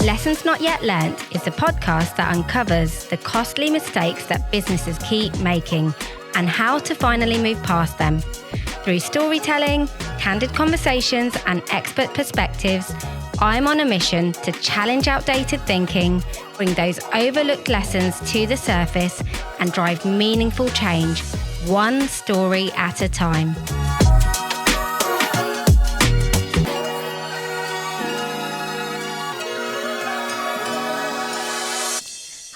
Lessons Not Yet Learned is a podcast that uncovers the costly mistakes that businesses keep making and how to finally move past them. Through storytelling, candid conversations, and expert perspectives, I'm on a mission to challenge outdated thinking, bring those overlooked lessons to the surface, and drive meaningful change, one story at a time.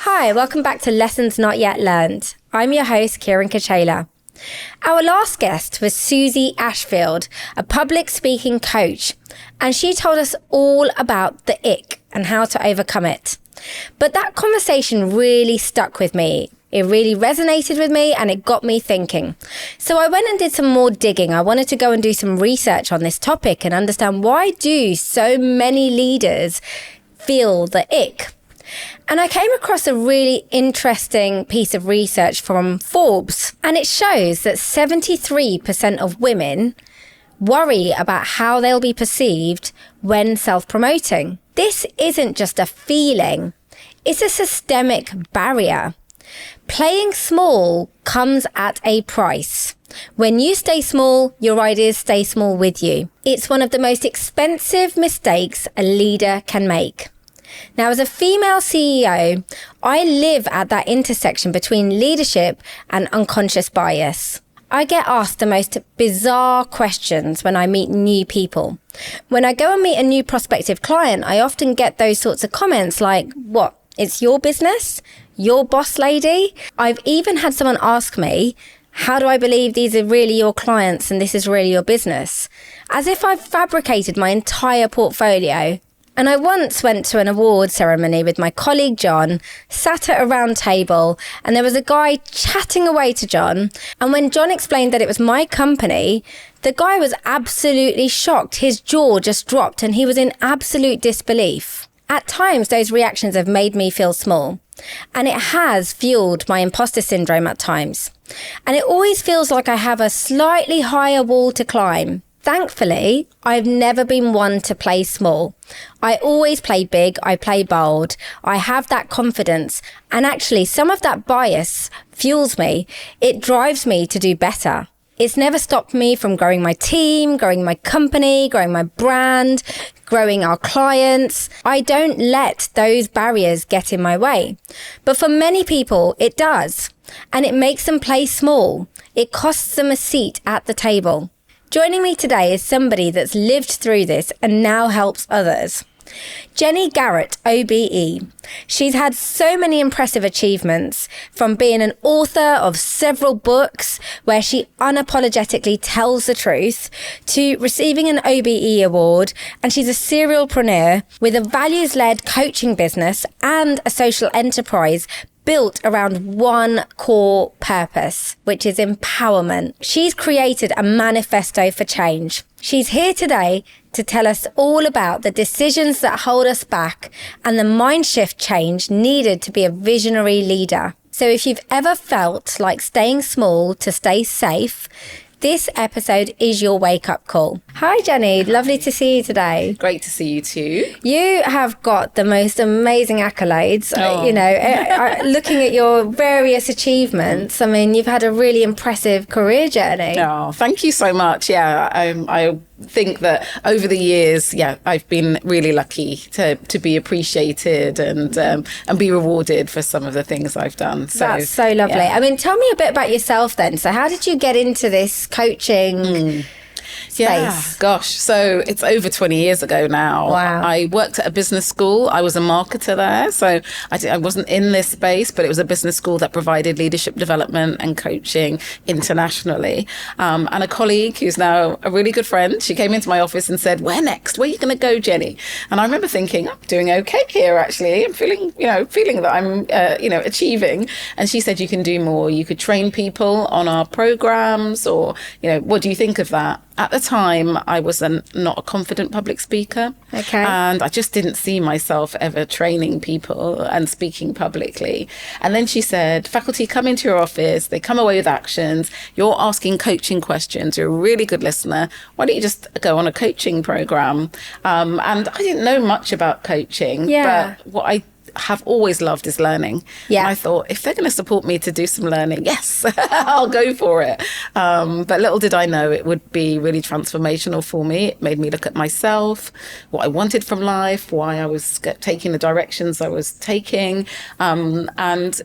Hi, welcome back to Lessons Not Yet Learned. I'm your host, Kiran Kachela. Our last guest was Susie Ashfield, a public speaking coach, and she told us all about the ick and how to overcome it. But that conversation really stuck with me. It really resonated with me and it got me thinking. So I went and did some more digging. I wanted to go and do some research on this topic and understand, why do so many leaders feel the ick? And I came across a really interesting piece of research from Forbes, and it shows that 73% of women worry about how they'll be perceived when self-promoting. This isn't just a feeling, it's a systemic barrier. Playing small comes at a price. When you stay small, your ideas stay small with you. It's one of the most expensive mistakes a leader can make. Now, as a female CEO, I live at that intersection between leadership and unconscious bias. I get asked the most bizarre questions when I meet new people. When I go and meet a new prospective client, I often get those sorts of comments like, "What, it's your business? Your boss lady?" I've even had someone ask me, "How do I believe these are really your clients and this is really your business?" As if I've fabricated my entire portfolio. And I once went to an award ceremony with my colleague John, sat at a round table, and there was a guy chatting away to John. And when John explained that it was my company, the guy was absolutely shocked. His jaw just dropped and he was in absolute disbelief. At times, those reactions have made me feel small. And it has fueled my imposter syndrome at times. And it always feels like I have a slightly higher wall to climb. Thankfully, I've never been one to play small. I always play big, I play bold, I have that confidence, and actually some of that bias fuels me. It drives me to do better. It's never stopped me from growing my team, growing my company, growing my brand, growing our clients. I don't let those barriers get in my way. But for many people, it does, and it makes them play small. It costs them a seat at the table. Joining me today is somebody that's lived through this and now helps others. Jenny Garrett, OBE. She's had so many impressive achievements, from being an author of several books where she unapologetically tells the truth, to receiving an OBE award, and she's a serialpreneur with a values-led coaching business and a social enterprise built around one core purpose, which is empowerment. She's created a manifesto for change. She's here today to tell us all about the decisions that hold us back and the mind shift change needed to be a visionary leader. So if you've ever felt like staying small to stay safe, this episode is your wake-up call. Hi, Jenny. Lovely to see you today. Great to see you too. You have got the most amazing accolades. Oh. Looking at your various achievements, I mean, you've had a really impressive career journey. Oh, thank you so much. Yeah, I think that over the years, I've been really lucky to be appreciated and be rewarded for some of the things I've done. So that's so lovely. Yeah. I mean, tell me a bit about yourself then. So how did you get into this coaching space? Yeah, gosh. So it's over 20 years ago now. Wow. I worked at a business school. I was a marketer there. So I wasn't in this space, but it was a business school that provided leadership development and coaching internationally. And a colleague who's now a really good friend, she came into my office and said, "Where next? Where are you going to go, Jenny?" And I remember thinking, I'm doing okay here, actually. I'm feeling that I'm, achieving. And she said, "You can do more. You could train people on our programs, or, what do you think of that?" at the time, I was not a confident public speaker. Okay. And I just didn't see myself ever training people and speaking publicly. And then she said, faculty come into your office, they come away with actions, you're asking coaching questions, you're a really good listener. Why don't you just go on a coaching program? And I didn't know much about coaching, but what I have always loved is learning. And I thought, if they're going to support me to do some learning, yes, I'll go for it. But little did I know it would be really transformational for me. It made me look at myself, what I wanted from life, why I was taking the directions I was taking, and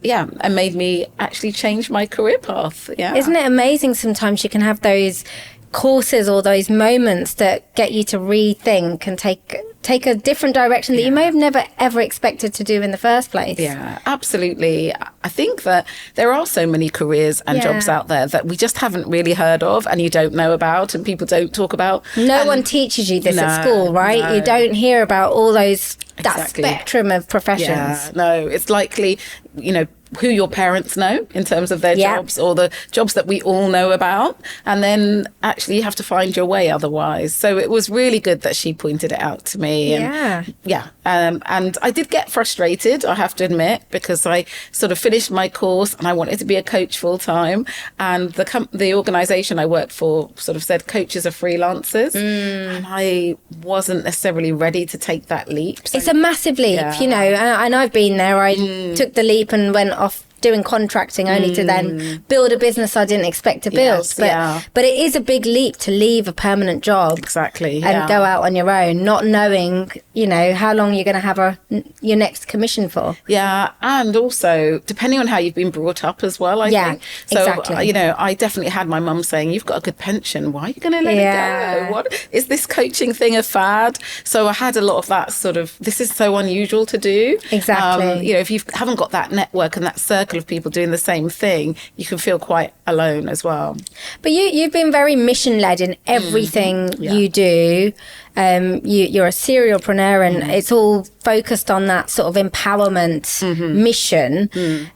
made me actually change my career path. Isn't it amazing sometimes you can have those courses or those moments that get you to rethink and take a different direction that you may have never ever expected to do in the first place. Yeah, absolutely. I think that there are so many careers and jobs out there that we just haven't really heard of and you don't know about and people don't talk about. No one teaches you this at school, right? No. You don't hear about all those that spectrum of professions. Yeah, no, it's likely, who your parents know in terms of their jobs or the jobs that we all know about. And then actually you have to find your way otherwise. So it was really good that she pointed it out to me. And I did get frustrated, I have to admit, because I sort of finished my course and I wanted to be a coach full time. And the organisation I worked for sort of said coaches are freelancers. And I wasn't necessarily ready to take that leap. So, it's a massive leap, and I've been there. I took the leap and went off doing contracting only to then build a business I didn't expect to build. But it is a big leap to leave a permanent job. Exactly. And go out on your own, not knowing, how long you're going to have your next commission for. Yeah. And also, depending on how you've been brought up as well, I think. So, exactly. I definitely had my mum saying, you've got a good pension. Why are you going to let it go? What is this coaching thing a fad? So I had a lot of that sort of, this is so unusual to do. Exactly. If you haven't got that network and that circle of people doing the same thing, you can feel quite alone as well. But you've been very mission led in everything you do. You're a serialpreneur and it's all focused on that sort of empowerment mission.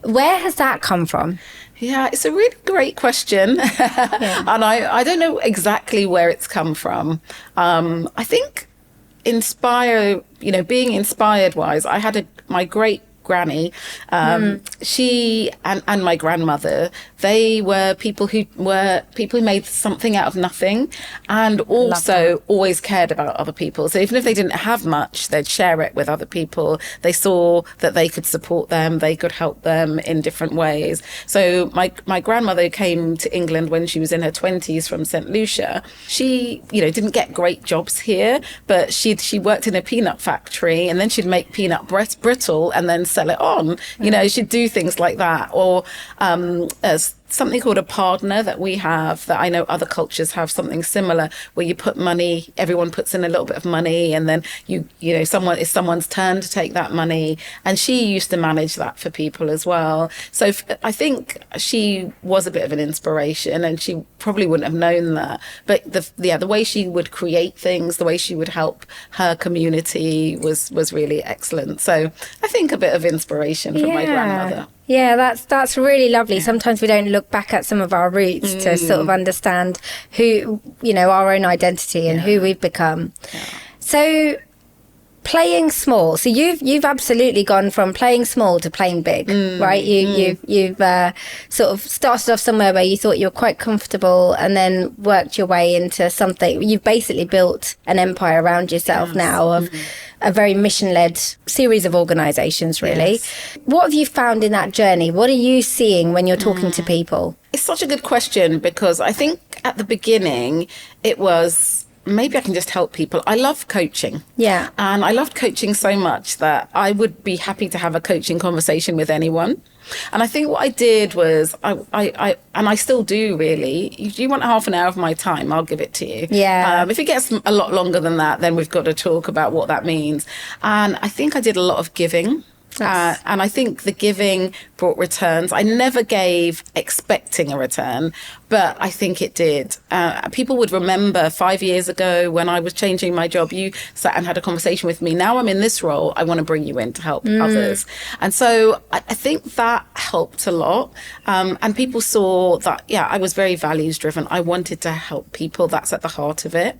Where has that come from? Yeah, it's a really great question. And I don't know exactly where it's come from. I think being inspired wise, I had my great granny, she and my grandmother, they were people who made something out of nothing and also always cared about other people. So even if they didn't have much, they'd share it with other people. They saw that they could support them, they could help them in different ways. So my grandmother came to England when she was in her 20s from St. Lucia. She, didn't get great jobs here, but she worked in a peanut factory and then she'd make peanut brittle and then sell it on. She'd do things like that. Or as something called a partner that we have, that I know other cultures have something similar, where you put money, everyone puts in a little bit of money, and then it's someone's turn to take that money. And she used to manage that for people as well. So I think she was a bit of an inspiration, and she probably wouldn't have known that. But the way she would create things, the way she would help her community was really excellent. So I think a bit of inspiration from my grandmother. Yeah, that's really lovely. Sometimes we don't look back at some of our roots to sort of understand who, our own identity and who we've become. Yeah. So playing small. So you've absolutely gone from playing small to playing big, right? You've sort of started off somewhere where you thought you were quite comfortable and then worked your way into something. You've basically built an empire around yourself now of a very mission-led series of organisations, really. Yes. What have you found in that journey? What are you seeing when you're talking to people? It's such a good question, because I think at the beginning it was, maybe I can just help people. I love coaching. Yeah. And I loved coaching so much that I would be happy to have a coaching conversation with anyone. And I think what I did was, I and I still do really, if you want half an hour of my time, I'll give it to you. Yeah. If it gets a lot longer than that, then we've got to talk about what that means. And I think I did a lot of giving. And I think the giving brought returns. I never gave expecting a return, but I think it did. People would remember 5 years ago when I was changing my job, you sat and had a conversation with me. Now I'm in this role, I want to bring you in to help others. And so I think that helped a lot. And people saw that, I was very values driven. I wanted to help people. That's at the heart of it.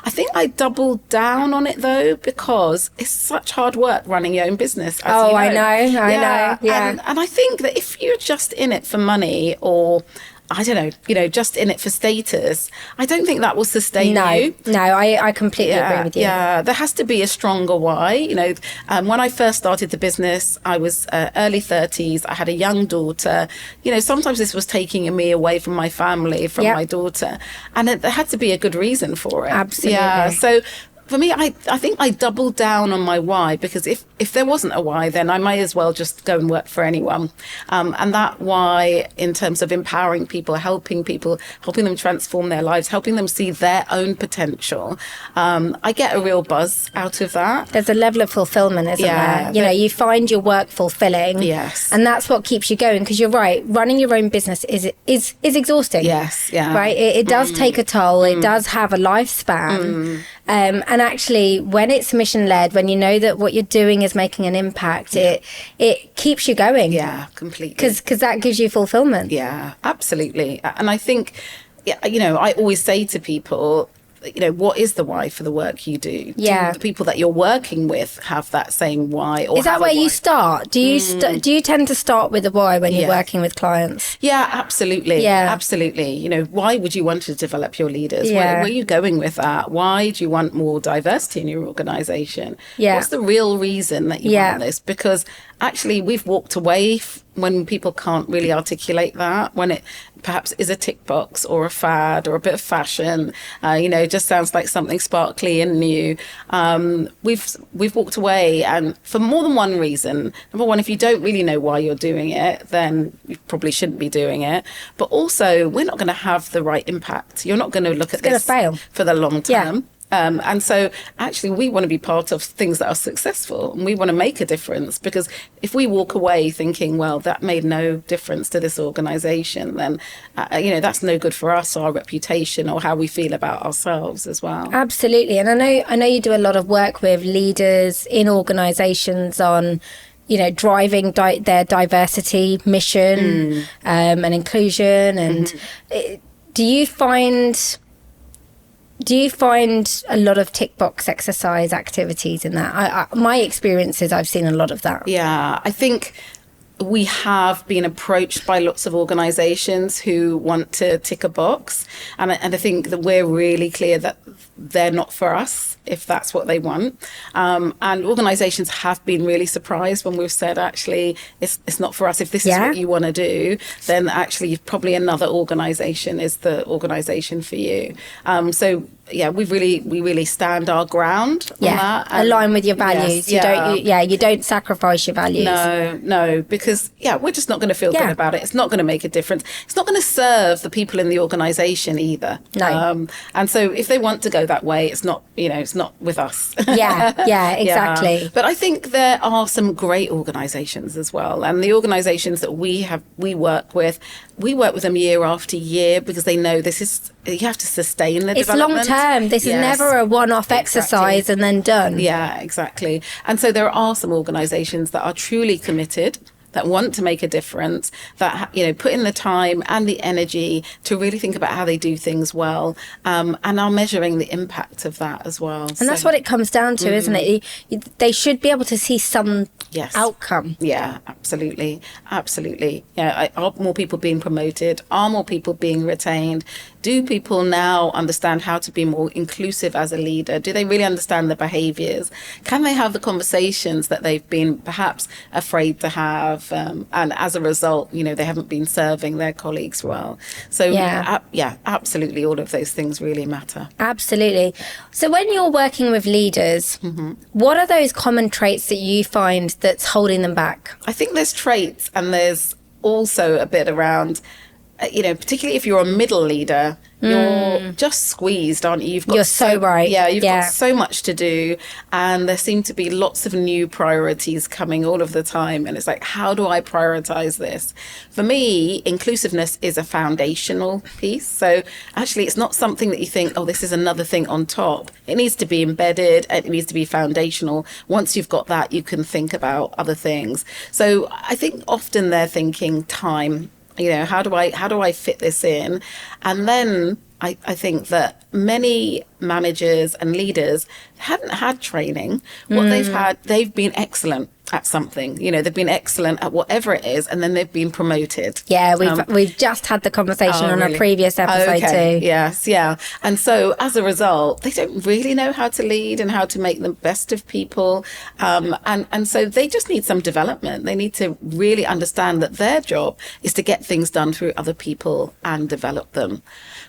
I think I doubled down on it though, because it's such hard work running your own business. As you know. I know. Yeah. And I think that if you're just in it for money, or I don't know, just in it for status, I don't think that will sustain you. No, I completely agree with you. Yeah, there has to be a stronger why. When I first started the business, I was early 30s. I had a young daughter. Sometimes this was taking me away from my family, from my daughter. And there had to be a good reason for it. Absolutely. Yeah, so for me, I think I doubled down on my why, because if there wasn't a why, then I might as well just go and work for anyone. And that why, in terms of empowering people, helping them transform their lives, helping them see their own potential, I get a real buzz out of that. There's a level of fulfillment, isn't there? You find your work fulfilling. Yes. And that's what keeps you going, because you're right, running your own business is exhausting. Yes, yeah. Right? It does take a toll. It does have a lifespan. And actually, when it's mission-led, when you know that what you're doing is making an impact, it keeps you going. Yeah, completely. Because that gives you fulfillment. Yeah, absolutely. And I think, I always say to people, what is the why for the work you do? Yeah. Do the people that you're working with have that same why? Or is that where you start? Do you tend to start with the why when you're working with clients? Yeah, absolutely. Yeah. Absolutely. Why would you want to develop your leaders? Yeah. Where are you going with that? Why do you want more diversity in your organization? Yeah. What's the real reason that you want this? Because actually we've walked away when people can't really articulate that, when it perhaps is a tick box or a fad or a bit of fashion, just sounds like something sparkly and new. We've walked away, and for more than one reason. Number one, if you don't really know why you're doing it, then you probably shouldn't be doing it. But also, we're not going to have the right impact. You're not going to look at this fail for the long term. Yeah. And so actually we want to be part of things that are successful, and we want to make a difference, because if we walk away thinking, well, that made no difference to this organization, then, that's no good for us, our reputation, or how we feel about ourselves as well. Absolutely. And I know you do a lot of work with leaders in organizations on, driving their diversity mission and inclusion. And do you find a lot of tick box exercise activities in that? My experience is I've seen a lot of that. Yeah, I think we have been approached by lots of organizations who want to tick a box. And I think that we're really clear that they're not for us, if that's what they want. And organizations have been really surprised when we've said, actually, it's not for us. If this is what you want to do, then actually probably another organization is the organization for you. So yeah, we really stand our ground on that. And align with your values. Yes, you don't sacrifice your values. No, because we're just not going to feel good about it. It's not going to make a difference. It's not going to serve the people in the organization either. No. And so if they want to go that way, it's not with us. Yeah, exactly. Yeah. But I think there are some great organizations as well. And the organizations that we work with them year after year, because they know you have to sustain the development. It's long term. This is never a one-off exercise and then done. Yeah, exactly. And so there are some organizations that are truly committed, that want to make a difference, that put in the time and the energy to really think about how they do things well, and are measuring the impact of that as well. And that's what it comes down to, isn't it? They should be able to see some outcome. Yeah, absolutely. Yeah, are more people being promoted? Are more people being retained? Do people now understand how to be more inclusive as a leader? Do they really understand the behaviours? Can they have the conversations that they've been perhaps afraid to have? And as a result, they haven't been serving their colleagues well. So absolutely, all of those things really matter. Absolutely. So when you're working with leaders, what are those common traits that you find that's holding them back? I think there's traits, and there's also a bit around particularly if you're a middle leader, you're just squeezed, aren't you? You're so right. Yeah, you've got so much to do, and there seem to be lots of new priorities coming all of the time. And it's like, how do I prioritize this? For me, inclusiveness is a foundational piece. So actually, it's not something that you think, oh, this is another thing on top. It needs to be embedded. It needs to be foundational. Once you've got that, you can think about other things. So I think often they're thinking time. How do I fit this in? And then I think that many managers and leaders haven't had training. What they've been excellent at something. They've been excellent at whatever it is, and then they've been promoted. Yeah, we've just had the conversation on a previous episode too. Yes, yeah. And so as a result, they don't really know how to lead and how to make the best of people. And so they just need some development. They need to really understand that their job is to get things done through other people and develop them.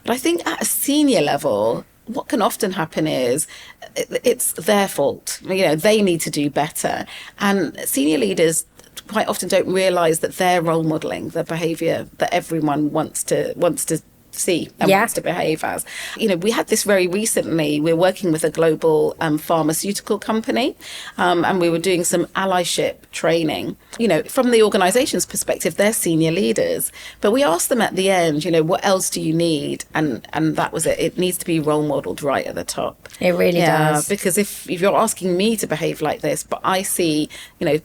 But I think at a senior level, what can often happen is it's their fault. They need to do better. And senior leaders quite often don't realize that they're role modeling the behavior that everyone wants to see and wants to behave as. We had this very recently. We're working with a global pharmaceutical company, and we were doing some allyship training. From the organization's perspective, they're senior leaders, but we asked them at the end, what else do you need? And that was it. It needs to be role modeled right at the top. It really does. Because if you're asking me to behave like this, but I see,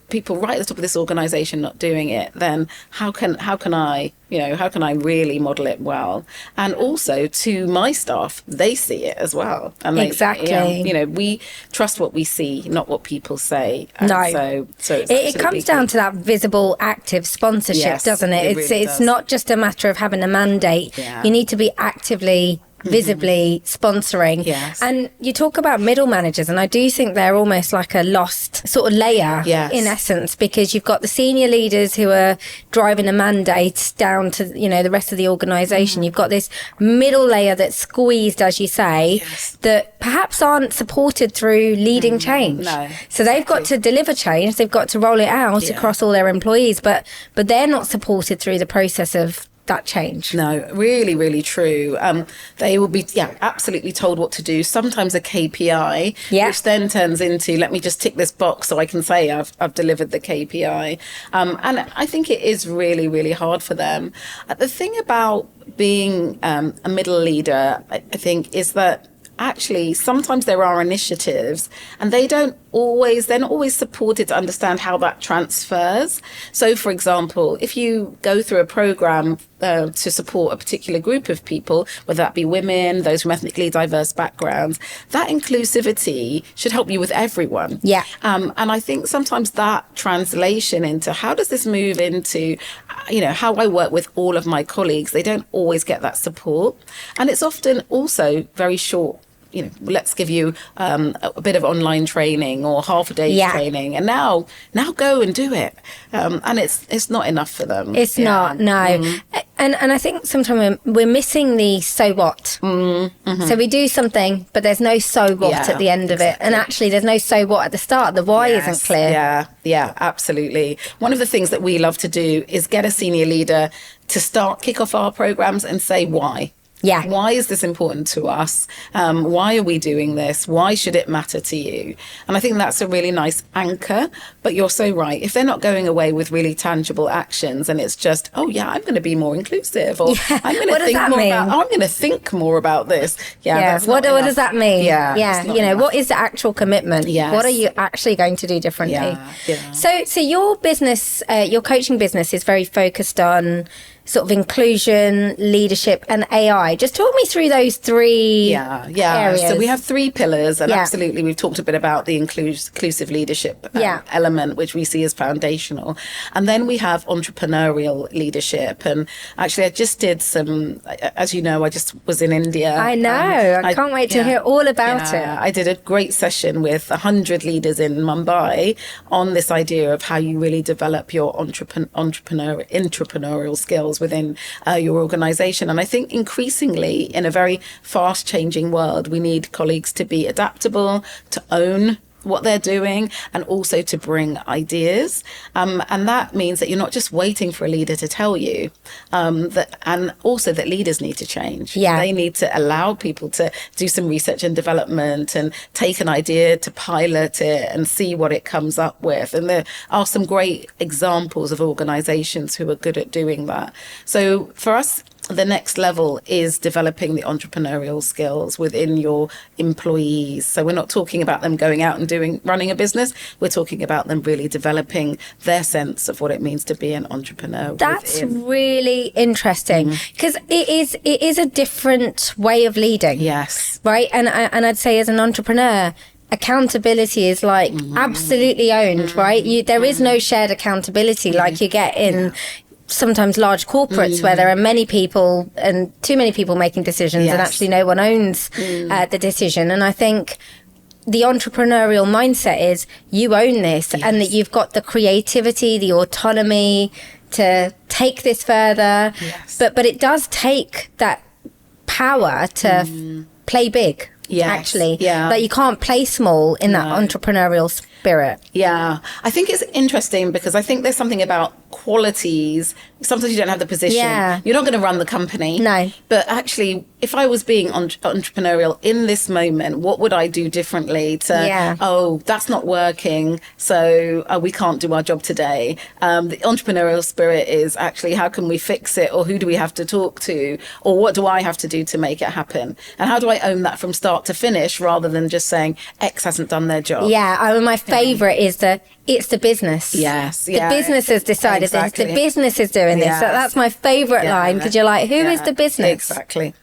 people right at the top of this organization not doing it, then how can I how can I really model it well? And also to my staff, they see it as well. And exactly. We trust what we see, not what people say. And no. So it comes down to that visible, active sponsorship, doesn't it? It's not just a matter of having a mandate. Yeah. You need to be actively visibly sponsoring. Yes. And you talk about middle managers, and I do think they're almost like a lost sort of layer in essence, because you've got the senior leaders who are driving a mandate down to the rest of the organization. You've got this middle layer that's squeezed, as you say, that perhaps aren't supported through leading change. No, so they've got to deliver change, they've got to roll it out across all their employees, but they're not supported through the process of that change. No, really, really true. They will be, absolutely told what to do. Sometimes a KPI, which then turns into, let me just tick this box so I can say I've delivered the KPI. And I think it is really, really hard for them. The thing about being a middle leader, I think, is that actually sometimes there are initiatives and they're not always supported to understand how that transfers. So for example, if you go through a program to support a particular group of people, whether that be women, those from ethnically diverse backgrounds, that inclusivity should help you with everyone. And I think sometimes that translation into how does this move into how I work with all of my colleagues, they don't always get that support. And it's often also very short. Let's give you a bit of online training or half a day's training, and now go and do it. And it's not enough for them. It's not, no. And I think sometimes we're missing the so what. So we do something, but there's no so what at the end of it. And actually there's no so what at the start. The why isn't clear. Yeah, absolutely. One of the things that we love to do is get a senior leader to kick off our programs and say why. Why is this important to us? Why are we doing this? Why should it matter to you? And I think that's a really nice anchor. But you're so right. If they're not going away with really tangible actions and it's just, I'm going to be more inclusive, or I'm going to think more about, I'm going to think more about this. What does that mean? What is the actual commitment? What are you actually going to do differently? So your business, your coaching business is very focused on sort of inclusion, leadership and AI. Just talk me through those three areas. So we have three pillars, and absolutely we've talked a bit about the inclusive leadership element, which we see as foundational. And then we have entrepreneurial leadership. And actually I just did some, as you know, I just was in India. I know. I can't wait to hear all about it. I did a great session with 100 leaders in Mumbai on this idea of how you really develop your entrepreneurial skills within your organization. And I think increasingly in a very fast changing world, we need colleagues to be adaptable, to own what they're doing, and also to bring ideas. And that means that you're not just waiting for a leader to tell you, and also that leaders need to change. Yeah. They need to allow people to do some research and development and take an idea to pilot it and see what it comes up with. And there are some great examples of organizations who are good at doing that. So for us, the next level is developing the entrepreneurial skills within your employees. So we're not talking about them going out and running a business. We're talking about them really developing their sense of what it means to be an entrepreneur. That's really interesting, because it is a different way of leading. Yes. Right. And I'd say as an entrepreneur, accountability is like absolutely owned, right? There is no shared accountability like you get in sometimes large corporates where there are many people and too many people making decisions, and actually no one owns the decision. And I think the entrepreneurial mindset is you own this, and that you've got the creativity, the autonomy to take this further. But it does take that power to play big. Actually, like you can't play small in that entrepreneurial spirit. I think it's interesting because I think there's something about qualities. Sometimes you don't have the position. You're not going to run the company. No. But actually, if I was being entrepreneurial in this moment, what would I do differently to, oh, that's not working, so we can't do our job today. The entrepreneurial spirit is actually, how can we fix it? Or who do we have to talk to? Or what do I have to do to make it happen? And how do I own that from start to finish, rather than just saying X hasn't done their job? I mean, my favorite is it's the business. The business has decided this. The business is doing this. So that's my favorite line, because you're like, who is the business? Exactly.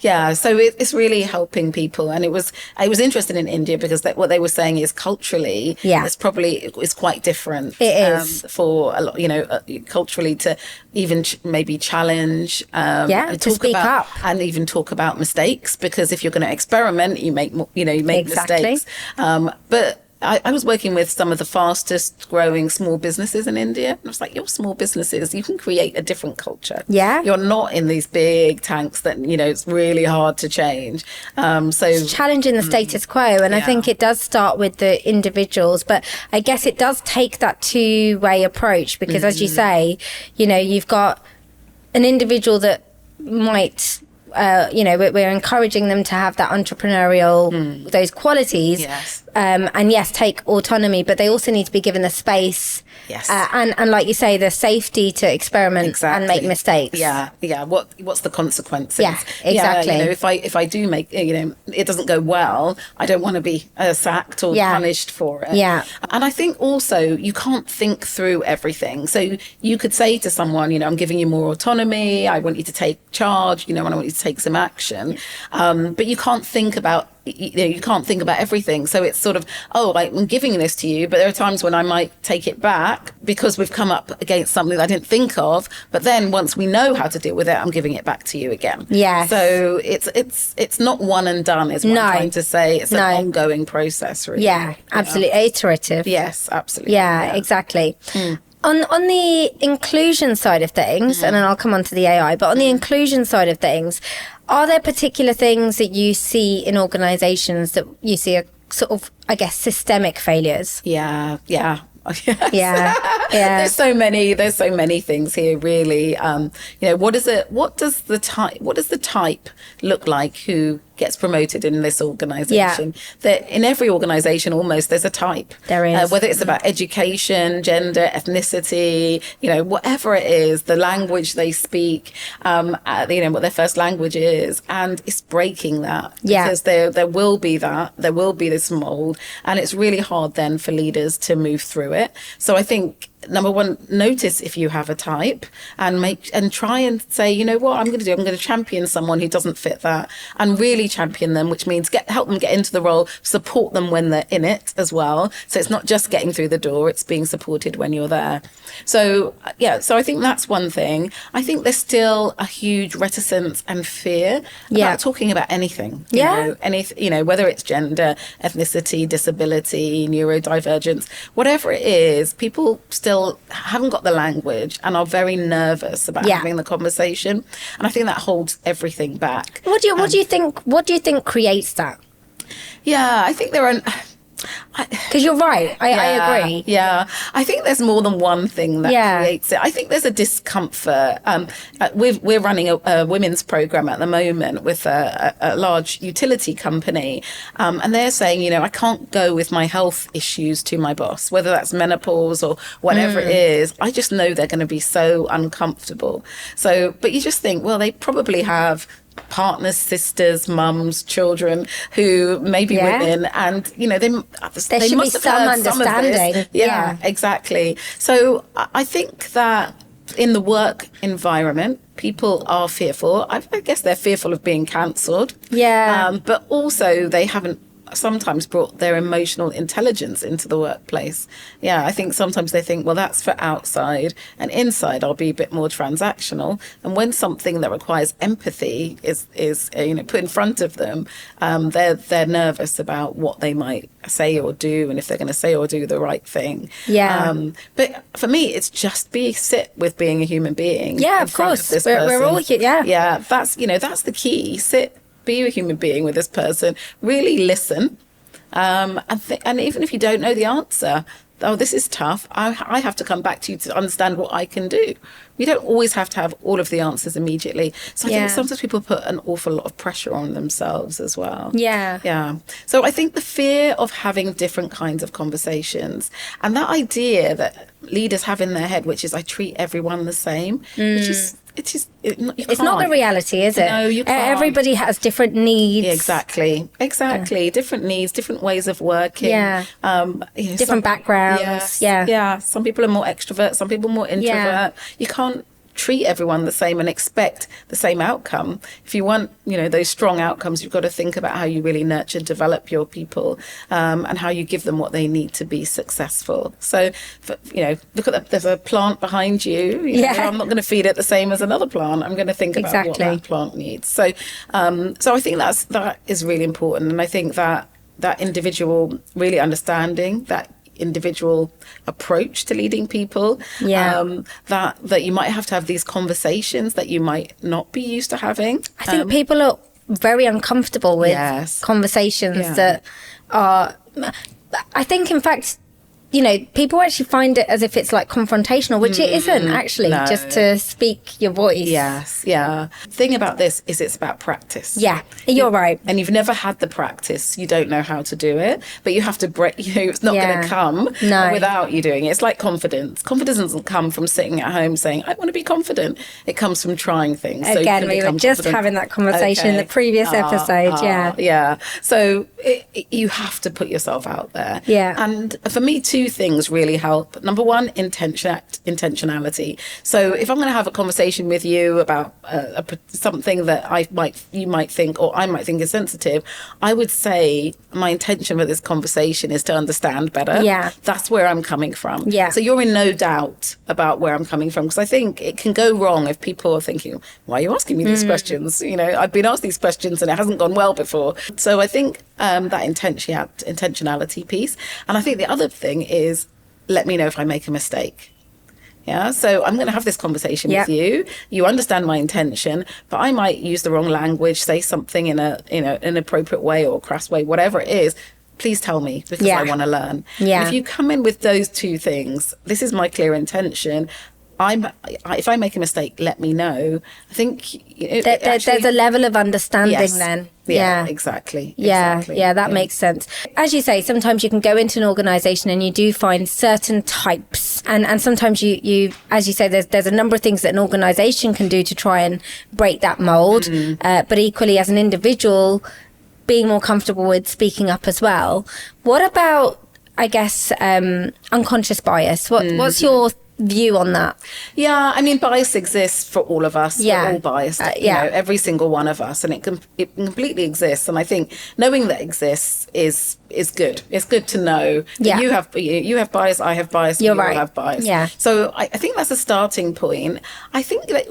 So it's really helping people. And I was interested in India because what they were saying is culturally, it's quite different. It is for a lot, culturally, to even maybe challenge, and to speak up, and even talk about mistakes, because if you're going to experiment, you make mistakes. But I was working with some of the fastest growing small businesses in India. And I was like, your small businesses, you can create a different culture. You're not in these big tanks that, it's really hard to change. So it's challenging the status quo. And I think it does start with the individuals, but I guess it does take that two-way approach, because as you say, you've got an individual that might, we're encouraging them to have that entrepreneurial, those qualities. And take autonomy, but they also need to be given the space, and like you say, the safety to experiment and make mistakes. What's the consequences? Exactly. If I do make, it doesn't go well, I don't want to be sacked or punished for it. And I think also you can't think through everything. So you could say to someone, I'm giving you more autonomy, I want you to take charge, and I want you to take some action, but you can't think about everything. So it's sort of, I'm giving this to you, but there are times when I might take it back because we've come up against something that I didn't think of. But then once we know how to deal with it, I'm giving it back to you again. So it's not one and done, is what I'm trying to say. It's an ongoing process, really. Absolutely. Iterative. Yes, absolutely. Exactly. On the inclusion side of things, and then I'll come on to the AI, but on the inclusion side of things, are there particular things that you see in organisations that you see are sort of, I guess, systemic failures? There's so many things here, really. What does the type look like who gets promoted in this organization? That in every organization almost there's a type. There is. Whether it's about education, gender, ethnicity, whatever it is, the language they speak, what their first language is, and it's breaking that. Because there will be this mold, and it's really hard then for leaders to move through it. So I think, number one, notice if you have a type, and try and say, what I'm going to do? I'm going to champion someone who doesn't fit that, and really champion them, which means help them get into the role, support them when they're in it as well. So it's not just getting through the door, it's being supported when you're there. So I think that's one thing. I think there's still a huge reticence and fear about talking about anything. Whether it's gender, ethnicity, disability, neurodivergence, whatever it is, people still haven't got the language and are very nervous about having the conversation, and I think that holds everything back. What do you think creates that? I think there are Because you're right. I agree. Yeah. I think there's more than one thing that creates it. I think there's a discomfort. We're running a women's program at the moment with a large utility company. And they're saying, you know, I can't go with my health issues to my boss, whether that's menopause or whatever it is. I just know they're going to be so uncomfortable. So, but you just think, well, they probably have partners, sisters, mums, children who may be women, and you know they should must be have some heard some of understanding. this. Yeah, exactly. So I think that in the work environment, people are fearful. I guess they're fearful of being cancelled. But also they haven't sometimes brought their emotional intelligence into the workplace. I think sometimes they think, well, that's for outside, and inside I'll be a bit more transactional. And when something that requires empathy is you know, put in front of them, they're nervous about what they might say or do, and if they're going to say or do the right thing. But for me, it's just sit with being a human being. Of course, we're all here. That's, you know, that's the key. Be a human being with this person, really listen, and even if you don't know the answer, oh, this is tough, I have to come back to you to understand what I can do. You don't always have to have all of the answers immediately. So I think sometimes people put an awful lot of pressure on themselves as well. So I think the fear of having different kinds of conversations, and that idea that leaders have in their head, which is I treat everyone the same, which is it's not the reality, is it? No, you can't. Everybody has different needs. Exactly. Different needs, different ways of working. You know, different backgrounds. Some people are more extrovert, some people more introvert. You can't treat everyone the same and expect the same outcome. If you want, you know, those strong outcomes, you've got to think about how you really nurture, develop your people, and how you give them what they need to be successful. So, you know, look at that. There's a plant behind you. You know, I'm not going to feed it the same as another plant. I'm going to think about what that plant needs. So, so I think that is really important, and I think that individual really understanding that individual approach to leading people, that you might have to have these conversations that you might not be used to having. I think people are very uncomfortable with conversations that are, I think in fact, you know, people actually find it as if it's like confrontational, which it isn't actually, just to speak your voice. The thing about this is it's about practice. You're right. And you've never had the practice, you don't know how to do it, but you have to you know, it's not going to come without you doing it. It's like confidence. Confidence doesn't come from sitting at home saying, I want to be confident. It comes from trying things. Again, we were just having that conversation in the previous episode. So you have to put yourself out there. And for me, two things really help. Number one, intentionality. So if I'm going to have a conversation with you about something that you might think, or I might think is sensitive, I would say my intention with this conversation is to understand better. That's where I'm coming from. So you're in no doubt about where I'm coming from, because I think it can go wrong if people are thinking, why are you asking me these questions? You know, I've been asked these questions and it hasn't gone well before. So I think that intentionality piece. And I think the other thing is, let me know if I make a mistake. So I'm going to have this conversation with you. You understand my intention, but I might use the wrong language, say something in an inappropriate way or crass way, whatever it is. Please tell me, because I want to learn. And if you come in with those two things, this is my clear intention. If I make a mistake, let me know. I think there's a level of understanding then. Exactly. That makes sense. As you say, sometimes you can go into an organisation and you do find certain types, and sometimes you as you say, there's a number of things that an organisation can do to try and break that mould, but equally as an individual, being more comfortable with speaking up as well. What about, I guess, unconscious bias? What's your view on that? I mean, bias exists for all of us. We're all biased, you know, every single one of us, and it completely exists. And I think knowing that exists is good. It's good to know that you have bias, I have bias, we all have bias. So I think that's a starting point. I think that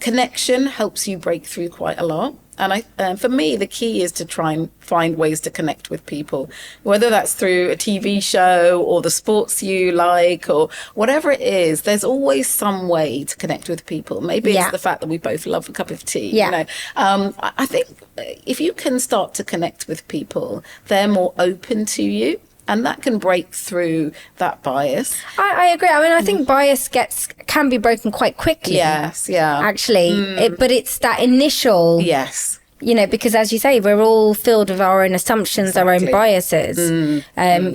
connection helps you break through quite a lot. And for me, the key is to try and find ways to connect with people, whether that's through a TV show or the sports you like or whatever it is. There's always some way to connect with people. Maybe it's the fact that we both love a cup of tea. You know, I think if you can start to connect with people, they're more open to you. and that can break through that bias. I agree. I mean, I think bias can be broken quite quickly. Yes, yeah. Actually, but it's that initial. Yes. You know, because as you say, we're all filled with our own assumptions, our own biases. You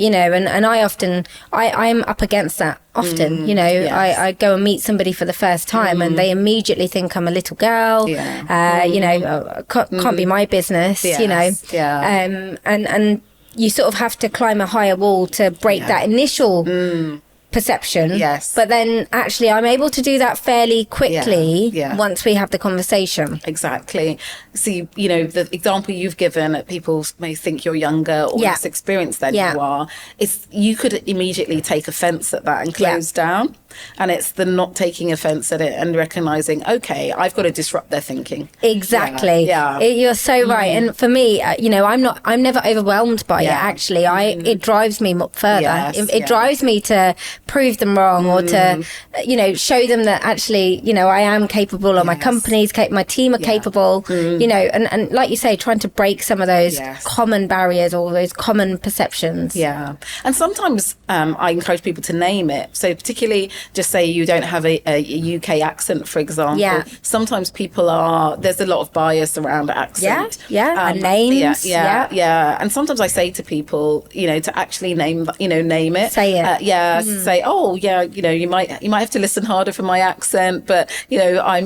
know, and I'm up against that often. You know, I go and meet somebody for the first time and they immediately think I'm a little girl. You know, can't be my business. You know, and you sort of have to climb a higher wall to break that initial perception. Yes. But then actually I'm able to do that fairly quickly once we have the conversation. Exactly. See, you know, the example you've given, people may think you're younger or less experienced than you are. You could immediately take offense at that and close down. And it's the not taking offense at it and recognizing, okay, I've got to disrupt their thinking. Exactly. You're so right. And for me, you know, I'm never overwhelmed by it. Actually, it drives me further. It drives me to prove them wrong or to, you know, show them that actually, you know, I am capable, or my my team are capable. You know, and like you say, trying to break some of those common barriers or those common perceptions. Yeah. And sometimes I encourage people to name it. So particularly, just say you don't have a UK accent, for example. Sometimes there's a lot of bias around accent. And names. And sometimes I say to people, you know, to actually name it. Say it. Say, oh yeah, you know, you might have to listen harder for my accent, but you know, I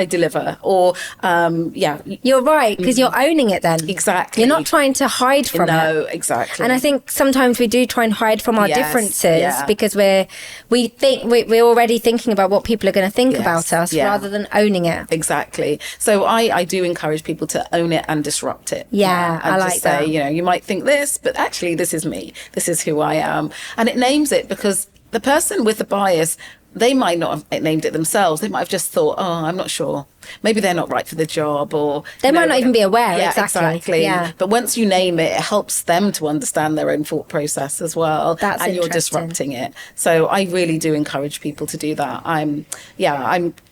deliver. Or you're right, because you're owning it then. Exactly. You're not trying to hide from it. No, exactly. And I think sometimes we do try and hide from our differences because we're already thinking about what people are going to think about us rather than owning it. Exactly. So I do encourage people to own it and disrupt it. And I like that. Say, you know, you might think this, but actually this is me. This is who I am. And it names it, because the person with the bias, they might not have named it themselves. They might have just thought, oh, I'm not sure. Maybe they're not right for the job, or they might not even be aware. Exactly. But once you name it, it helps them to understand their own thought process as well. And you're disrupting it. So I really do encourage people to do that. I'm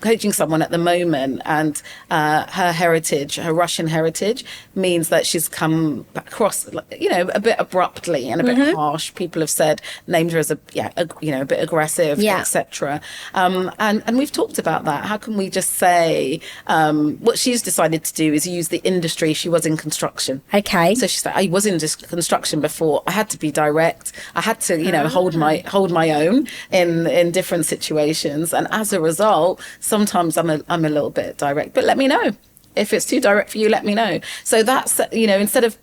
coaching someone at the moment, and her heritage, her Russian heritage, means that she's come across, you know, a bit abruptly and a bit harsh. People have said, named her as a bit aggressive, etc. And we've talked about that. How can we just say, what she's decided to do is use the industry. She was in construction. Okay. So she said, I was in construction before. I had to be direct. I had to, you know, hold my own in different situations. And as a result, sometimes I'm a little bit direct. But let me know. If it's too direct for you, let me know. So that's, you know, instead of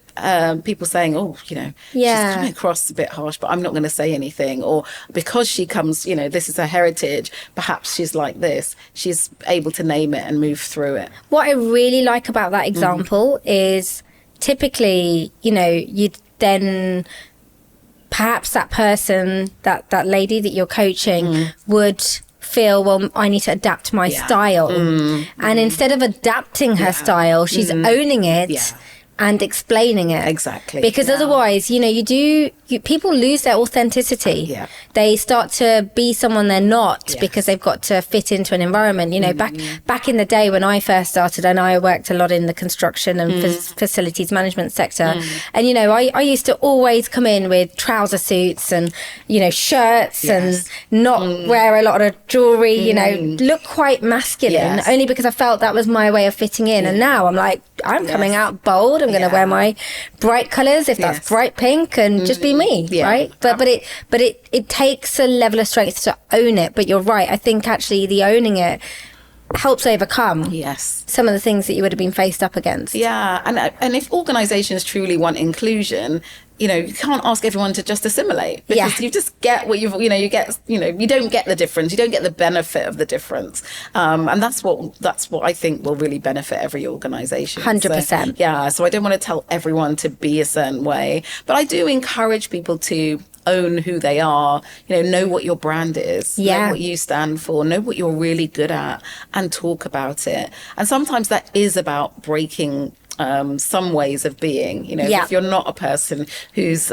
people saying, oh, you know, she's coming across a bit harsh, but I'm not going to say anything. Or because she comes, you know, this is her heritage, perhaps she's like this. She's able to name it and move through it. What I really like about that example is typically, you know, you'd then perhaps that person, that lady that you're coaching would feel, well, I need to adapt my style. And instead of adapting her style, she's owning it and explaining it. Exactly. Because otherwise, you know, people lose their authenticity. They start to be someone they're not because they've got to fit into an environment. You know, back in the day when I first started, and I worked a lot in the construction and facilities management sector. And, you know, I used to always come in with trouser suits and, you know, shirts and not wear a lot of jewelry, you know, look quite masculine, only because I felt that was my way of fitting in. And now I'm like, I'm coming out bold. I'm going to wear my bright colours, if that's bright pink, and just be me, right? But it takes a level of strength to own it. But you're right. I think actually the owning it helps overcome some of the things that you would have been faced up against. And if organisations truly want inclusion, you know, you can't ask everyone to just assimilate, because you just get what you don't get the difference, you don't get the benefit of the difference, and that's what I think will really benefit every organisation. 100%. So I don't want to tell everyone to be a certain way, but I do encourage people to own who they are, you know what your brand is, know what you stand for, know what you're really good at, and talk about it. And sometimes that is about breaking some ways of being. If you're not a person who's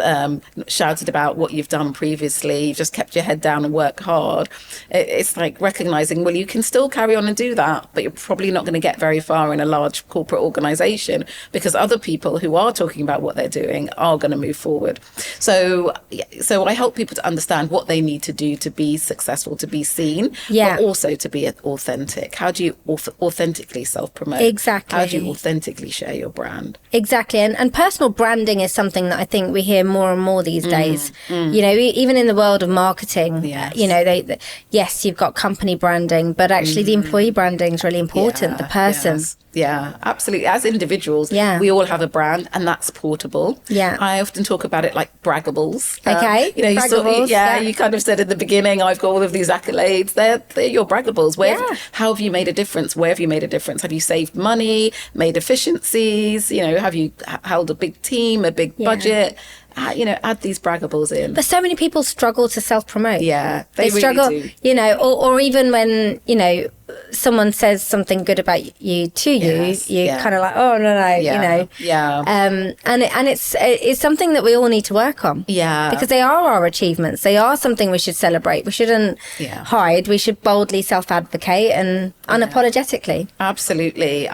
shouted about what you've done previously, you've just kept your head down and work hard, it's like recognizing, well, you can still carry on and do that, but you're probably not going to get very far in a large corporate organization, because other people who are talking about what they're doing are going to move forward. So I help people to understand what they need to do to be successful, to be seen, but also to be authentic. How do you authentically self-promote? Exactly. How do you authentically share your brand? Exactly. And personal branding is something that I think we hear more and more these days. Even in the world of marketing, yes, you've got company branding, but actually the employee branding is really important, the person. Yes. Yeah, absolutely. As individuals, we all have a brand, and that's portable. Yeah. I often talk about it like braggables. Okay. You kind of said at the beginning, I've got all of these accolades. They're your braggables. How have you made a difference? Where have you made a difference? Have you saved money, made efficiencies? Have you held a big team, a big budget? Add these braggables in. But so many people struggle to self-promote. Yeah, they really struggle, do. Or even when, someone says something good about you to you, kind of like, oh, no, and it's something that we all need to work on. Yeah. Because they are our achievements. They are something we should celebrate. We shouldn't hide. We should boldly self-advocate and unapologetically. Absolutely.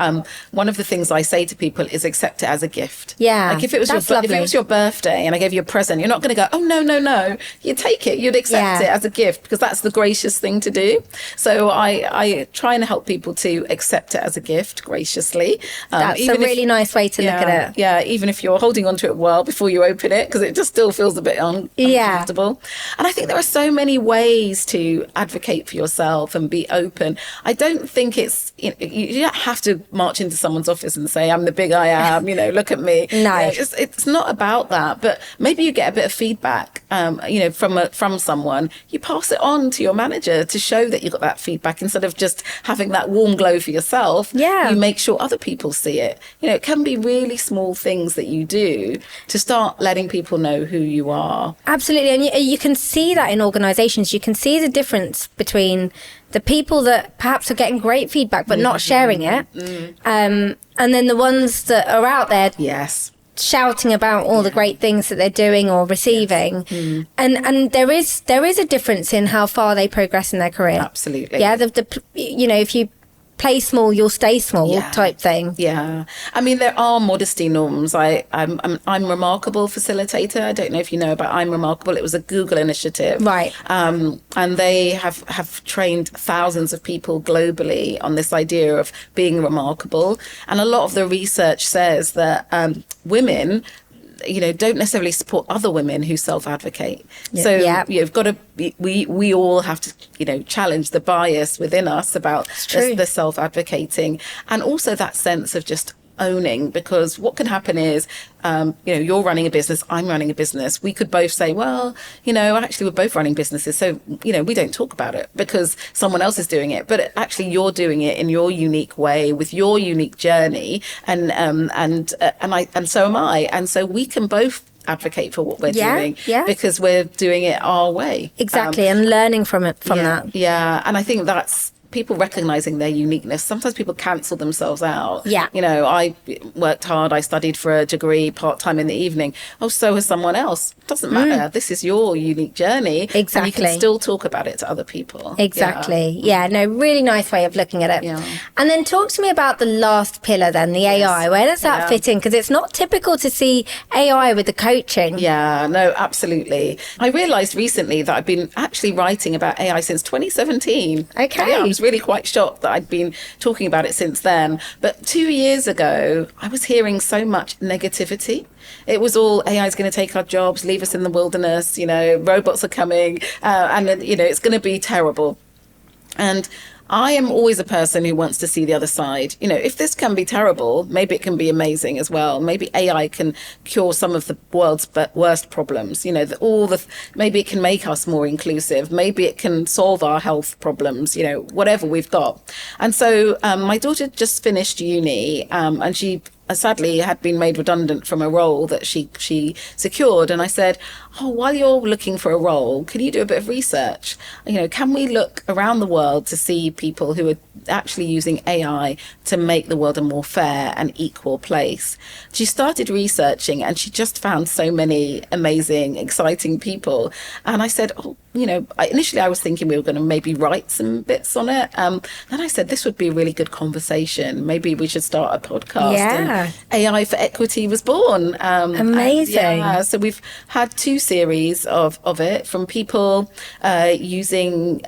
One of the things I say to people is accept it as a gift. Yeah. Like if it was your birthday and I gave you a present, you're not going to go, oh, no. You take it. You'd accept it as a gift, because that's the gracious thing to do. So I try and help people to accept it as a gift graciously. That's a really nice way to look at it. Yeah, even if you're holding on to it well before you open it, because it just still feels a bit uncomfortable. And I think there are so many ways to advocate for yourself and be open. I don't think it's, you don't have to march into someone's office and say, I'm the big I am, look at me. No. It's not about that. But maybe you get a bit of feedback, from someone. You pass it on to your manager to show that you got that feedback, instead of just having that warm glow for yourself. Yeah. You make sure other people see it. It can be really small things that you do to start letting people know who you are. Absolutely. And you can see that in organizations. You can see the difference between the people that perhaps are getting great feedback but not sharing it, and then the ones that are out there shouting about all the great things that they're doing or receiving. And there is a difference in how far they progress in their career. Absolutely. Yeah. If you play small, you'll stay small type thing. Yeah. I mean, there are modesty norms. I'm Remarkable facilitator. I don't know if you know about I'm Remarkable. It was a Google initiative. Right. And they have trained thousands of people globally on this idea of being remarkable. And a lot of the research says that women don't necessarily support other women who self-advocate. So you've got to we all have to challenge the bias within us about the self-advocating, and also that sense of just owning, because what can happen is you're running a business, I'm running a business. We could both say, well, actually we're both running businesses, so we don't talk about it because someone else is doing it, but actually you're doing it in your unique way with your unique journey, and so am I, and so we can both advocate for what we're doing because we're doing it our way. Exactly. And learning from that. Yeah. And I think that's people recognizing their uniqueness. Sometimes people cancel themselves out. Yeah. I worked hard. I studied for a degree part-time in the evening. Oh, so has someone else. Doesn't matter. This is your unique journey. Exactly. And you can still talk about it to other people. Exactly. Yeah. No, really nice way of looking at it. Yeah. And then talk to me about the last pillar then, the AI. Where does that fit in? Because it's not typical to see AI with the coaching. Yeah, no, absolutely. I realized recently that I've been actually writing about AI since 2017. Okay. Yeah, I was really quite shocked that I'd been talking about it since then. But 2 years ago, I was hearing so much negativity. It was all AI is going to take our jobs, leave us in the wilderness, robots are coming, and it's going to be terrible. And I am always a person who wants to see the other side. If this can be terrible, maybe it can be amazing as well. Maybe AI can cure some of the world's worst problems. Maybe it can make us more inclusive. Maybe it can solve our health problems, whatever we've got. And so my daughter just finished uni, and she sadly had been made redundant from a role that she secured. And I said, oh, while you're looking for a role, can you do a bit of research? Can we look around the world to see people who are actually using AI to make the world a more fair and equal place? She started researching and she just found so many amazing, exciting people. And I said, initially I was thinking we were going to maybe write some bits on it. Then I said, this would be a really good conversation. Maybe we should start a podcast. Yeah. And AI for Equity was born. Amazing. So we've had 2 series of it, from people creating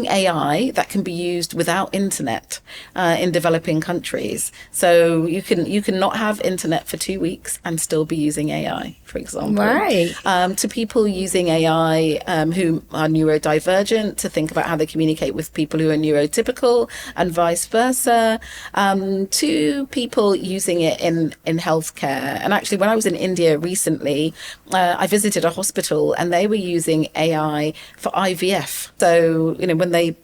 AI that can be used without internet in developing countries. So you can not have internet for 2 weeks and still be using AI, for example. Right. To people using AI who are neurodivergent, to think about how they communicate with people who are neurotypical and vice versa, to people using it in healthcare. And actually, when I was in India recently, I visited a hospital and they were using AI for IVF. So, when they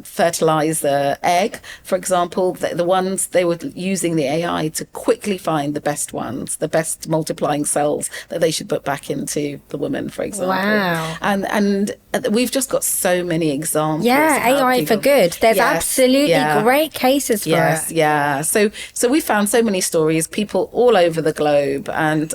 fertilize the egg, for example, the ones they were using the AI to quickly find the best ones, the best multiplying cells that they should put back into the woman, for example. Wow. And we've just got so many examples. Yeah, AI for good. There's absolutely great cases for it. Yeah. So we found so many stories, people all over the globe, and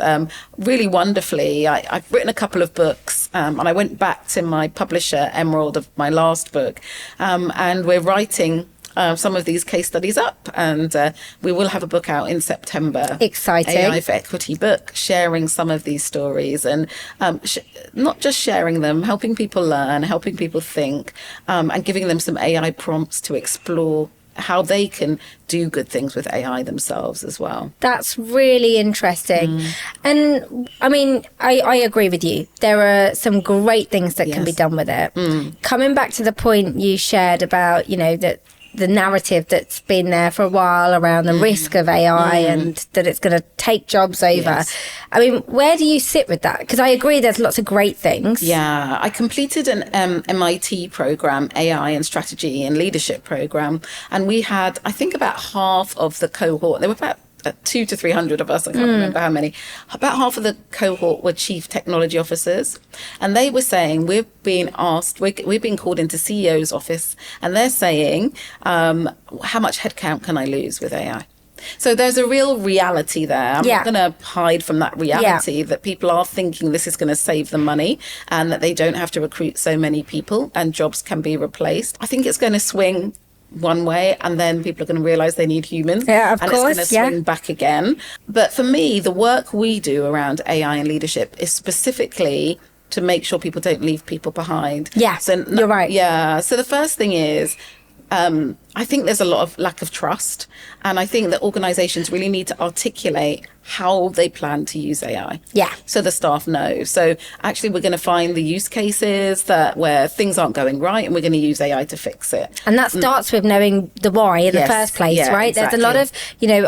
really wonderfully, I've written a couple of books, and I went back to my publisher, Emerald, of my last book, and we're writing some of these case studies up, and we will have a book out in September. Exciting. AI for Equity book, sharing some of these stories, and not just sharing them, helping people learn, helping people think, and giving them some AI prompts to explore how they can do good things with AI themselves as well. That's really interesting. And I mean, I agree with you. There are some great things that can be done with it. Coming back to the point you shared about, that the narrative that's been there for a while around the risk of AI and that it's going to take jobs over. Yes. I mean, where do you sit with that? Because I agree there's lots of great things. Yeah, I completed an MIT program, AI and Strategy and Leadership program. And we had, I think, about half of the cohort. There were about 200 to 300 of us, I can't remember how many. About half of the cohort were chief technology officers, and they were saying, we've been asked, we've been called into CEO's office, and they're saying, how much headcount can I lose with AI? So there's a real reality there. I'm not going to hide from that reality that people are thinking this is going to save them money and that they don't have to recruit so many people and jobs can be replaced. I think it's going to swing one way, and then people are going to realize they need humans, of and course, it's going to swing back again. But for me, the work we do around AI and leadership is specifically to make sure people don't leave people behind. So, you're right. So the first thing is, I think there's a lot of lack of trust, and I think that organizations really need to articulate how they plan to use AI. So the staff know. So actually we're going to find the use cases where things aren't going right, and we're going to use AI to fix it. And that starts with knowing the why in the first place, right? Exactly. There's a lot of,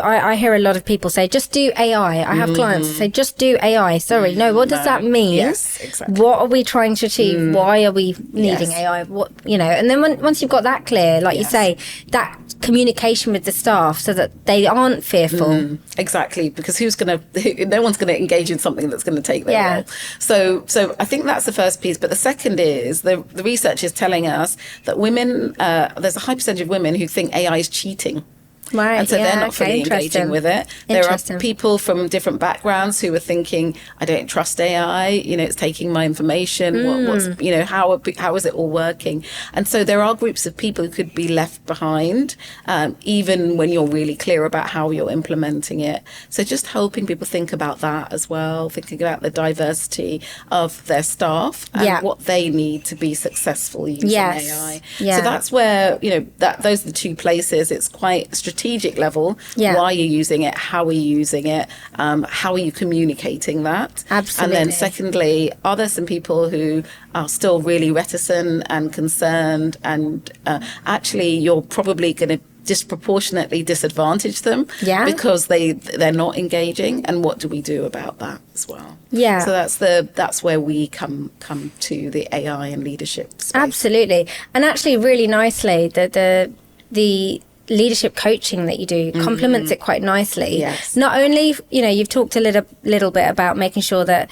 I hear a lot of people say, just do AI. I have clients say, just do AI. Sorry, no, what does that mean? Yes, exactly. What are we trying to achieve? Why are we needing AI? What, and then once you've got that clear, like you say, that communication with the staff so that they aren't fearful. Exactly, because no one's going to engage in something that's going to take their role. So I think that's the first piece. But the second is the research is telling us that women, there's a high percentage of women who think AI is cheating. Right, and so they're not fully engaging with it. There are people from different backgrounds who are thinking, I don't trust AI, it's taking my information. What's how is it all working? And so there are groups of people who could be left behind, even when you're really clear about how you're implementing it. So just helping people think about that as well, thinking about the diversity of their staff and what they need to be successful using AI. So that's where, those are the two places. It's quite strategic level. Why are you using it? How are you using it? How are you communicating that? Absolutely. And then secondly, are there some people who are still really reticent and concerned, and actually you're probably going to disproportionately disadvantage them because they're not engaging, and what do we do about that as well? So that's where we come to the AI and leadership space. Absolutely. And actually really nicely, the leadership coaching that you do complements it quite nicely. Yes. Not only, you've talked a little bit about making sure that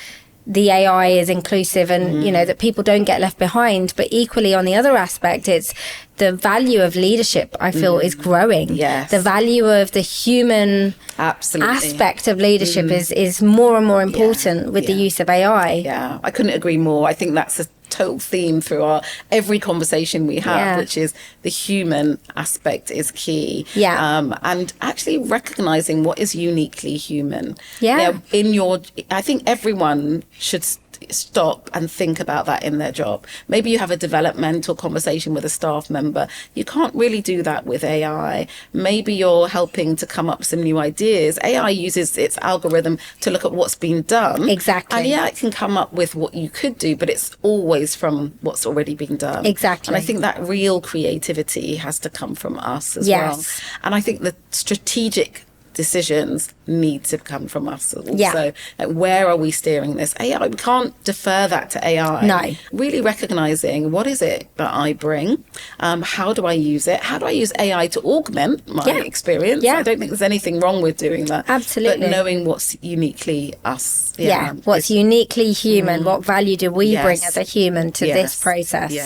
the AI is inclusive and, that people don't get left behind. But equally on the other aspect, it's the value of leadership, I feel, is growing. Yes. The value of the human aspect of leadership is more and more important with the use of AI. Yeah, I couldn't agree more. I think that's a total theme through every conversation we have, which is the human aspect is key. And actually recognizing what is uniquely human. I think everyone should stop and think about that in their job. Maybe you have a developmental conversation with a staff member. You can't really do that with AI. Maybe you're helping to come up with some new ideas. AI uses its algorithm to look at what's been done. Exactly. And it can come up with what you could do, but it's always from what's already been done. Exactly. And I think that real creativity has to come from us as well. And I think the strategic decisions need to come from us also. Like, where are we steering this? AI, we can't defer that to AI. No. Really recognizing what is it that I bring? How do I use it? How do I use AI to augment my experience? I don't think there's anything wrong with doing that. Absolutely. But knowing what's uniquely us. What's uniquely human? What value do we bring as a human to this process?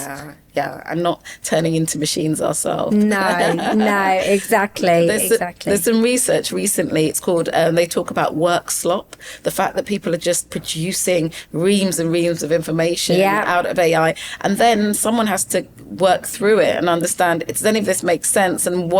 And not turning into machines ourselves. No, exactly. There's some research recently. It's called, they talk about work slop, the fact that people are just producing reams and reams of information out of AI, and then someone has to work through it and understand, does any of this make sense, and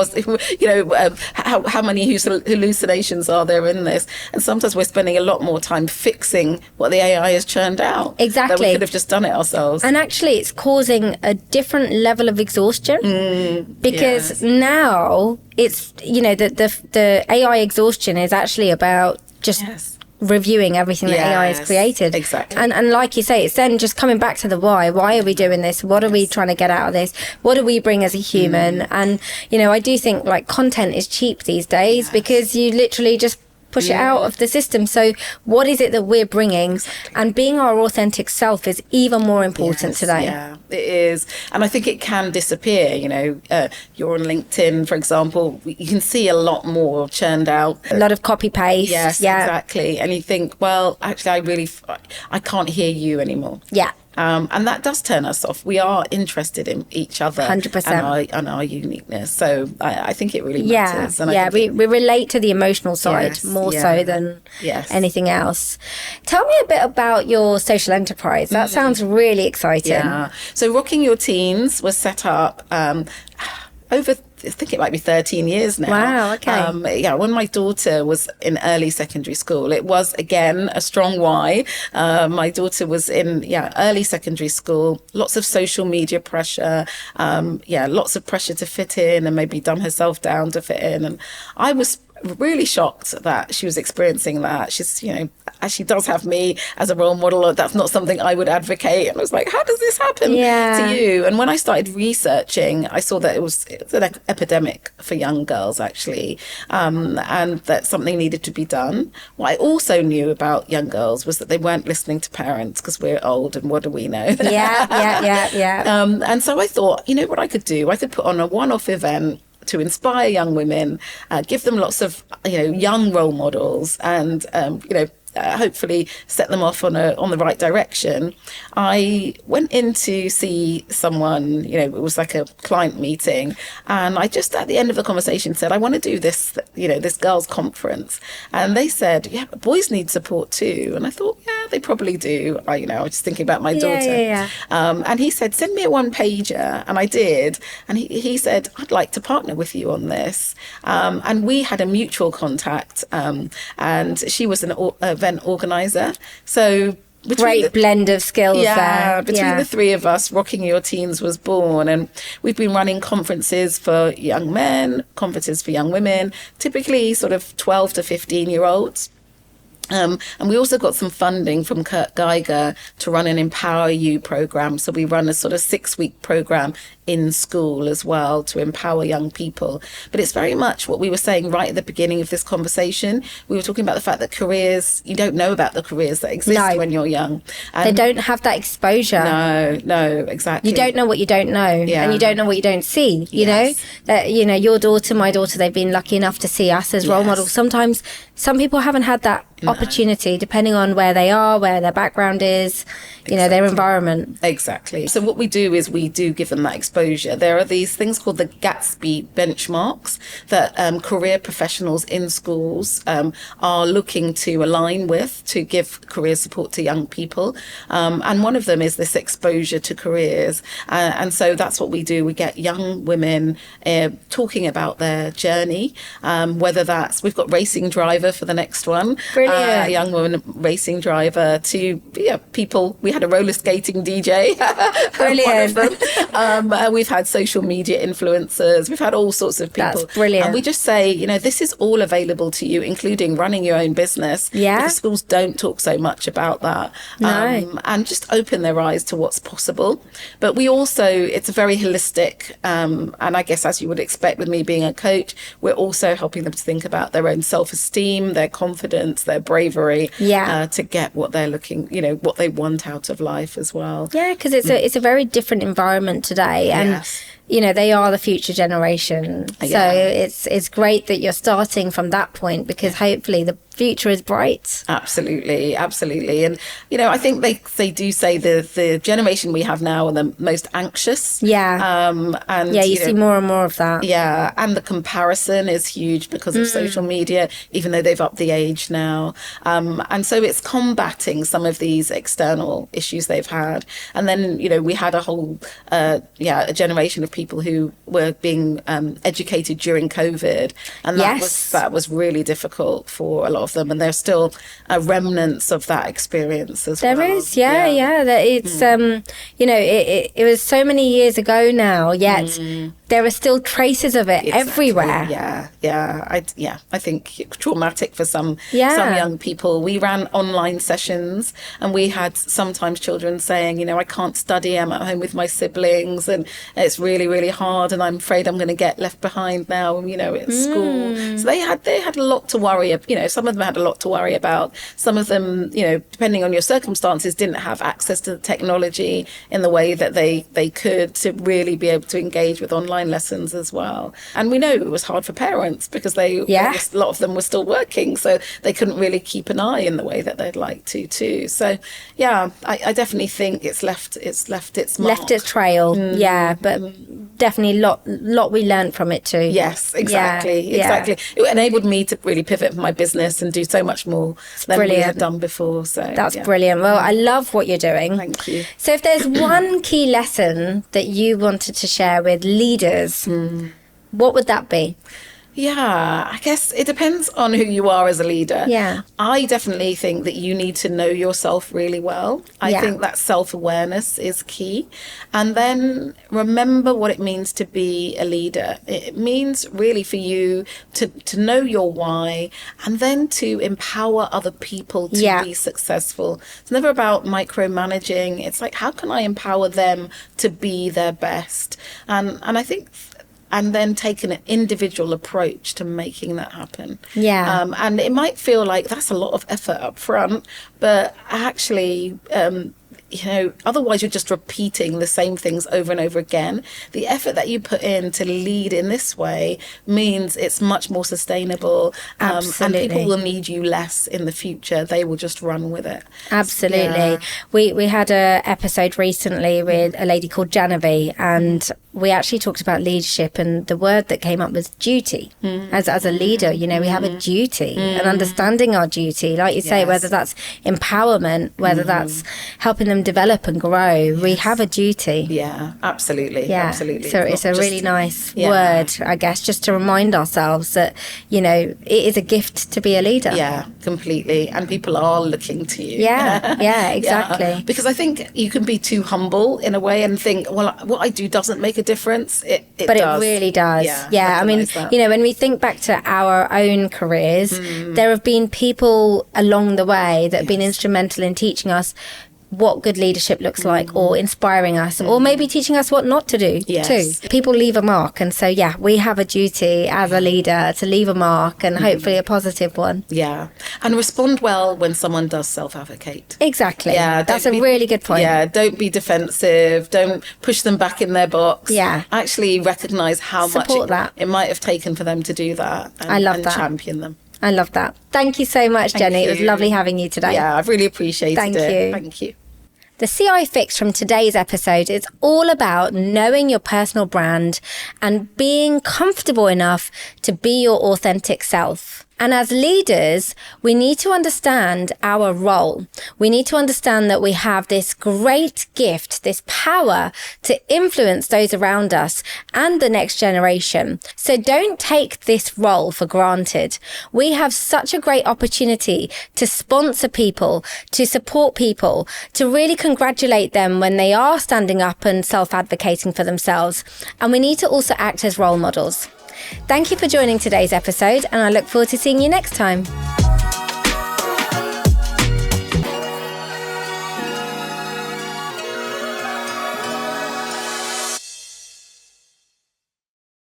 how many hallucinations are there in this? And sometimes we're spending a lot more time fixing what the AI has churned out. Exactly. That we could have just done it ourselves. And actually it's causing a different level of exhaustion because now it's the AI exhaustion is actually about just reviewing everything that AI has created. Exactly. And like you say, it's then just coming back to the why are we doing this? What are we trying to get out of this? What do we bring as a human? And I do think like content is cheap these days because you literally just push it out of the system. So what is it that we're bringing? Exactly. And being our authentic self is even more important today. Yeah, it is. And I think it can disappear. You're on LinkedIn, for example, you can see a lot more churned out. A lot of copy paste. Yes, exactly. And you think, well, actually, I can't hear you anymore. Yeah. And that does turn us off. We are interested in each other 100%. and our uniqueness. So I think it really matters. And we relate to the emotional side more so than anything else. Tell me a bit about your social enterprise. That sounds really exciting. Yeah. So Rocking Your Teens was set up over, I think it might be 13 years now. Wow, okay. When my daughter was in early secondary school, it was, again, a strong why. My daughter was in, early secondary school, lots of social media pressure, lots of pressure to fit in and maybe dumb herself down to fit in. And I was really shocked that she was experiencing that. She's, as she does have me as a role model, that's not something I would advocate. And I was like, how does this happen to you? And when I started researching, I saw that it was an epidemic for young girls, actually, and that something needed to be done. What I also knew about young girls was that they weren't listening to parents because we're old and what do we know? And so I thought, what I could do? I could put on a one-off event to inspire young women, give them lots of, young role models and, hopefully set them off on the right direction. I went in to see someone, it was like a client meeting, and I just at the end of the conversation said, I want to do this, this girls' conference. And they said, but boys need support too. And I thought, they probably do. I was just thinking about my daughter. And he said, send me a one-pager. And I did. And he said, I'd like to partner with you on this. And we had a mutual contact, and she was an event organizer. So great blend of skills there. Between the three of us, Rocking Your Teens was born, and we've been running conferences for young men, conferences for young women, typically sort of 12 to 15-year-olds. And we also got some funding from Kurt Geiger to run an Empower You program. So we run a sort of 6-week program in school as well to empower young people. But it's very much what we were saying right at the beginning of this conversation. We were talking about the fact that careers, you don't know about the careers that exist when you're young. And they don't have that exposure. No, exactly. You don't know what you don't know, and you don't know what you don't see. You know, that your daughter, my daughter, they've been lucky enough to see us as role models. Sometimes some people haven't had that opportunity, depending on where they are, where their background is, their environment. Exactly. So what we do is we do give them that exposure. There are these things called the Gatsby benchmarks that career professionals in schools are looking to align with to give career support to young people. And one of them is this exposure to careers. And so that's what we do. We get young women talking about their journey, whether that's, we've got racing driver for the next one. Brilliant. A young woman racing driver to people. We had a roller skating DJ. Brilliant. One of them. We've had social media influencers. We've had all sorts of people. That's brilliant. And we just say, this is all available to you, including running your own business. Yeah. Because schools don't talk so much about that. No. And just open their eyes to what's possible. But we also, it's a very holistic, and I guess as you would expect with me being a coach, we're also helping them to think about their own self-esteem, their confidence, their bravery, to get what they're looking, what they want out of life as well. Yeah, because it's a very different environment today, and they are the future generation. So it's great that you're starting from that point, because hopefully the future is bright. Absolutely. And I think they do say the generation we have now are the most anxious. And you see more and more of that. And the comparison is huge because of social media, even though they've upped the age now. And so it's combating some of these external issues they've had. And then we had a whole a generation of people who were being educated during COVID, and that was really difficult for a lot of them, and there's still remnants of that experience as well. There is, that it's it was so many years ago now, yet there are still traces of it everywhere. I think traumatic for some young people. We ran online sessions, and we had sometimes children saying, I can't study, I'm at home with my siblings, and it's really, really hard, and I'm afraid I'm going to get left behind now, at school. So they had a lot to worry. Some of them had a lot to worry about. Some of them, depending on your circumstances, didn't have access to the technology in the way that they could to really be able to engage with online lessons as well. And we know it was hard for parents because a lot of them were still working, so they couldn't really keep an eye in the way that they'd like to too. So I definitely think it's left its mark. Left its trail. But definitely lot we learned from it too. Yes, exactly. It enabled me to really pivot my business and do so much more than we had done before. So that's brilliant. Well, I love what you're doing. Thank you. So if there's one key lesson that you wanted to share with leaders, what would that be? I guess it depends on who you are as a leader. I definitely think that you need to know yourself really well. I think that self-awareness is key. And then remember what it means to be a leader. It means really for you to know your why, and then to empower other people to be successful. It's never about micromanaging. It's like, how can I empower them to be their best? And I think... and then take an individual approach to making that happen. And it might feel like that's a lot of effort up front, but actually, otherwise you're just repeating the same things over and over again. The effort that you put in to lead in this way means it's much more sustainable. And people will need you less in the future. They will just run with it. Absolutely. We had a episode recently with a lady called Genevieve, and we actually talked about leadership, and the word that came up was duty. As a leader, we have a duty, and understanding our duty, like you say, whether that's empowerment, whether that's helping them develop and grow, we have a duty. Absolutely. So it's a really nice word, I guess, just to remind ourselves that it is a gift to be a leader. Completely. And people are looking to you. Exactly. Because I think you can be too humble in a way and think, well, what I do doesn't make a difference, it but does. it really does. Yeah. I mean, recognise that. when we think back to our own careers, there have been people along the way that have been instrumental in teaching us what good leadership looks like, or inspiring us, or maybe teaching us what not to do too. People leave a mark, and so we have a duty as a leader to leave a mark, and hopefully a positive one. Yeah, and respond well when someone does self-advocate. Exactly. Yeah, that's a really good point. Yeah, don't be defensive. Don't push them back in their box. Yeah. Actually recognise how Support much it might have taken for them to do that. And, I love that. Champion them. I love that. Thank you so much, Jenny. It was lovely having you today. Yeah, I've really appreciated it. Thank you. Thank you. The CI Fix from today's episode is all about knowing your personal brand and being comfortable enough to be your authentic self. And as leaders, we need to understand our role. We need to understand that we have this great gift, this power to influence those around us and the next generation. So don't take this role for granted. We have such a great opportunity to sponsor people, to support people, to really congratulate them when they are standing up and self-advocating for themselves. And we need to also act as role models. Thank you for joining today's episode, and I look forward to seeing you next time.